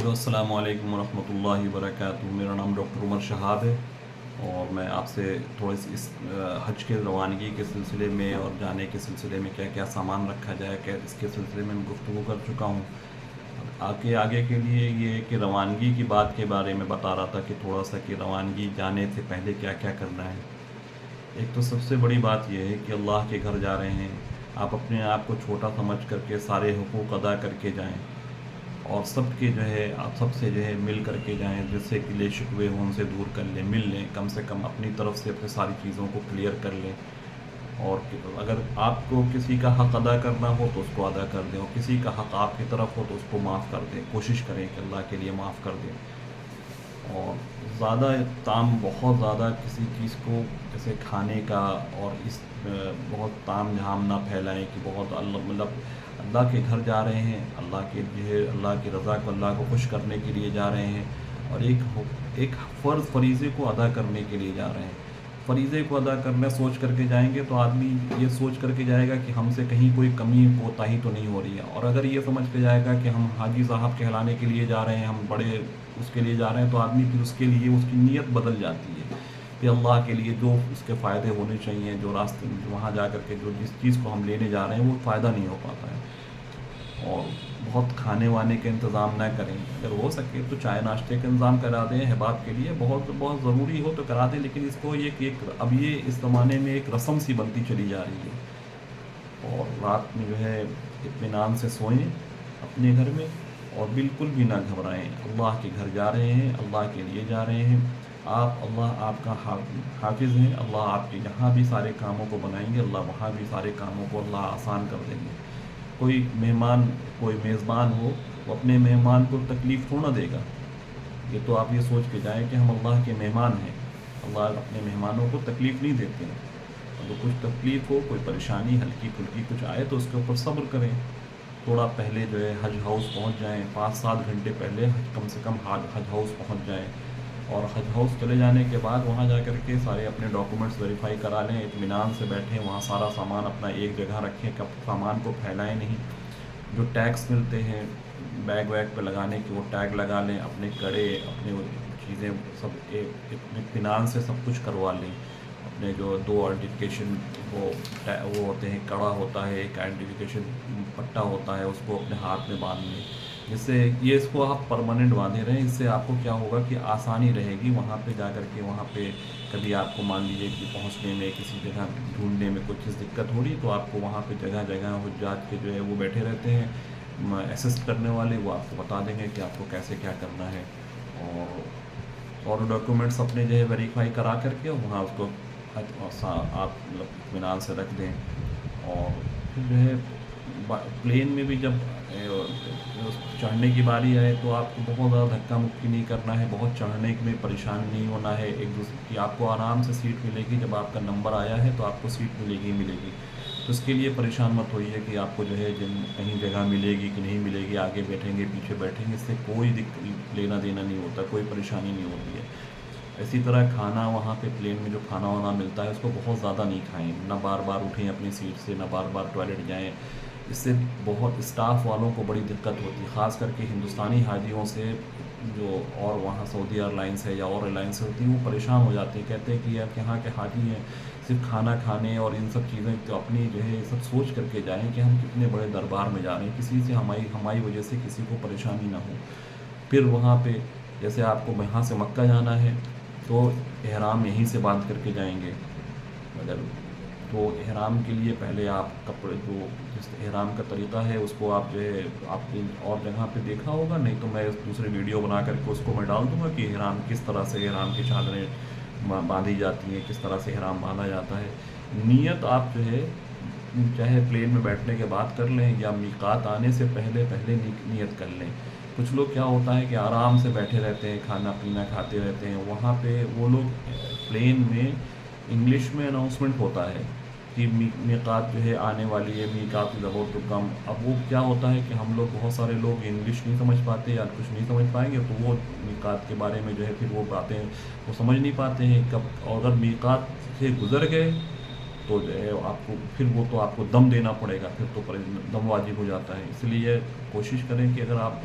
جو السلام علیکم ورحمۃ اللہ وبرکاتہ۔ میرا نام ڈاکٹر عمر شہاب ہے اور میں آپ سے تھوڑی سی اس حج کے روانگی کے سلسلے میں اور جانے کے سلسلے میں کیا کیا سامان رکھا جائے کہ اس کے سلسلے میں گفتگو کر چکا ہوں۔ آگے کے لیے یہ کہ روانگی کی بات کے بارے میں بتا رہا تھا کہ تھوڑا سا کہ روانگی جانے سے پہلے کیا کیا کرنا ہے۔ ایک تو سب سے بڑی بات یہ ہے کہ اللہ کے گھر جا رہے ہیں، آپ اپنے آپ کو چھوٹا سمجھ کر کے سارے حقوق ادا کر کے جائیں اور سب کے جو ہے آپ سب سے جو ہے مل کر کے جائیں، جس سے گلے شکوے ہوں ان سے دور کر لیں، مل لیں، کم سے کم اپنی طرف سے اپنے ساری چیزوں کو کلیئر کر لیں۔ اور اگر آپ کو کسی کا حق ادا کرنا ہو تو اس کو ادا کر دیں، اور کسی کا حق آپ کی طرف ہو تو اس کو معاف کر دیں، کوشش کریں کہ اللہ کے لیے معاف کر دیں۔ اور زیادہ بہت زیادہ کسی چیز کو جیسے کھانے کا اور اس بہت تام جھام نہ پھیلائیں کہ بہت اللہ کے گھر جا رہے ہیں، اللہ کی رضا کو، اللہ کو خوش کرنے کے لیے جا رہے ہیں، اور ایک فریضے کو ادا کرنے کے لیے جا رہے ہیں۔ فریضے کو ادا کرنا سوچ کر کے جائیں گے تو آدمی یہ سوچ کر کے جائے گا کہ ہم سے کہیں کوئی کمی کوتاہی تو نہیں ہو رہی ہے، اور اگر یہ سمجھ کے جائے گا کہ ہم حاجی صاحب کہلانے کے لیے جا رہے ہیں، ہم بڑے اس کے لیے جا رہے ہیں، تو آدمی پھر اس کے لیے اس کی نیت بدل جاتی ہے کہ اللہ کے لیے جو اس کے فائدے ہونے چاہیے، جو راستے وہاں جا کر کے جو جس چیز کو ہم لینے جا رہے ہیں وہ فائدہ نہیں ہو پاتا ہے۔ اور بہت کھانے وانے کا انتظام نہ کریں، اگر ہو سکے تو چائے ناشتے کا انتظام کرا دیں احباب کے لیے، بہت بہت ضروری ہو تو کرا دیں، لیکن اس کو اب یہ اس زمانے میں ایک رسم سی بنتی چلی جا رہی ہے۔ اور رات میں جو ہے اطمینان سے سوئیں اپنے گھر میں، اور بالکل بھی نہ گھبرائیں، اللہ کے گھر جا رہے ہیں، اللہ کے لیے جا رہے ہیں، اللہ آپ کا حافظ ہیں، اللہ آپ کے یہاں بھی سارے کاموں کو بنائیں گے، اللہ وہاں بھی سارے کاموں کو اللہ آسان کر دیں گے۔ کوئی میزبان ہو وہ اپنے مہمان کو تکلیف تھوڑا دے گا، یہ تو آپ یہ سوچ کے جائیں کہ ہم اللہ کے مہمان ہیں، اللہ اپنے مہمانوں کو تکلیف نہیں دیتے ہیں۔ اگر کچھ تکلیف ہو، کوئی پریشانی ہلکی پھلکی کچھ آئے تو اس کے اوپر صبر کریں، تھوڑا پہلے جو ہے حج ہاؤس پہنچ جائیں، 5-7 گھنٹے پہلے کم سے کم حج ہاؤس پہنچ جائیں، اور حج ہاؤس چلے جانے کے بعد وہاں جا کر کے سارے اپنے ڈاکومنٹس ویریفائی کرا لیں، اطمینان سے بیٹھیں، وہاں سارا سامان اپنا ایک جگہ رکھیں، سامان کو پھیلائیں نہیں۔ جو ٹیگس ملتے ہیں بیگ ویگ پہ لگانے کے وہ ٹیگ لگا لیں، اپنے کڑے اپنے چیزیں سب اطمینان سے سب کچھ کروا لیں۔ اپنے جو 2 آئیڈینٹیفیکیشن وہ ہوتے ہیں، کڑا ہوتا ہے، ایک آئیڈینٹیفیکیشن پٹا ہوتا ہے، اس کو اپنے ہاتھ میں باندھ لیں، جس سے اس کو آپ پرماننٹ باندھے رہیں، اس سے آپ کو کیا ہوگا کہ آسانی رہے گی وہاں پہ جا کر کے۔ وہاں پہ کبھی آپ کو مان لیجیے کہ پہنچنے میں کسی جگہ ڈھونڈنے میں کچھ چیز دقت ہو رہی تو آپ کو وہاں پہ جگہ جگہ حجاج کے جو ہے وہ بیٹھے رہتے ہیں اسسٹ کرنے والے، وہ آپ کو بتا دیں گے کہ آپ کو کیسے کیا کرنا ہے۔ اور ڈاکومنٹس اپنے جو ہے ویریفائی کرا کر کے وہاں اس کو آپ اطمینان سے رکھ دیں۔ اور پھر جو ہے پلین میں بھی جب چڑھنے کی باری آئے تو آپ کو بہت زیادہ دھکا مکی نہیں کرنا ہے، بہت چڑھنے میں پریشان نہیں ہونا ہے، ایک دوسرے کی آپ کو آرام سے سیٹ ملے گی، جب آپ کا نمبر آیا ہے تو آپ کو سیٹ ملے گی، تو اس کے لیے پریشان مت ہوئیے کہ آپ کو جو ہے کہیں جگہ ملے گی کہ نہیں ملے گی، آگے بیٹھیں گے پیچھے بیٹھیں گے، اس سے کوئی لینا دینا نہیں ہوتا، کوئی پریشانی نہیں ہوتی ہے۔ اسی طرح کھانا وہاں پہ پلین میں جو کھانا وانا ملتا ہے اس کو بہت زیادہ نہیں کھائیں، نہ بار بار اٹھیں اپنی سیٹ سے، نہ بار بار ٹوائلٹ جائیں، اس سے بہت اسٹاف والوں کو بڑی دقت ہوتی ہے، خاص کر کے ہندوستانی حاجیوں سے جو اور وہاں سعودی ایئر لائنس ہے یا اور ایئر لائنس ہوتی ہیں وہ پریشان ہو جاتے ہیں، کہتے ہیں کہ آپ یہاں کے حاجی ہیں، صرف کھانا کھانے اور ان سب چیزیں تو اپنی جو ہے سب سوچ کر کے جائیں کہ ہم کتنے بڑے دربار میں جا رہے ہیں، کسی سے ہماری وجہ سے کسی کو پریشانی نہ ہو۔ پھر وہاں پہ جیسے آپ کو یہاں سے مکہ جانا ہے تو احرام یہیں سے باندھ کر کے جائیں گے، اگر تو احرام کے لیے پہلے آپ کپڑے جو جس احرام کا طریقہ ہے اس کو آپ جو ہے آپ نے اور جگہ پہ دیکھا ہوگا، نہیں تو میں دوسرے ویڈیو بنا کر کے اس کو میں ڈال دوں گا کہ احرام کس طرح سے احرام کی چادریں باندھی جاتی ہیں، کس طرح سے احرام باندھا جاتا ہے۔ نیت آپ جو ہے چاہے پلین میں بیٹھنے کے بعد کر لیں یا میقات آنے سے پہلے نیت کر لیں۔ کچھ لوگ کیا ہوتا ہے کہ آرام سے بیٹھے رہتے ہیں، کھانا پینا کھاتے رہتے ہیں، وہاں پہ وہ لوگ پلین میں انگلش میں اناؤنسمنٹ ہوتا ہے کہ میقات جو ہے آنے والی ہے، میقات ضرور تو کم۔ اب وہ کیا ہوتا ہے کہ ہم لوگ بہت سارے لوگ انگلش نہیں سمجھ پاتے یا کچھ نہیں سمجھ پائیں گے، تو وہ میقات کے بارے میں جو ہے پھر وہ باتیں وہ سمجھ نہیں پاتے ہیں کب، اور اگر میقات سے گزر گئے تو جو ہے آپ کو پھر وہ تو دم دینا پڑے گا، پھر تو دم واجب ہو جاتا ہے۔ اس لیے کوشش کریں کہ اگر آپ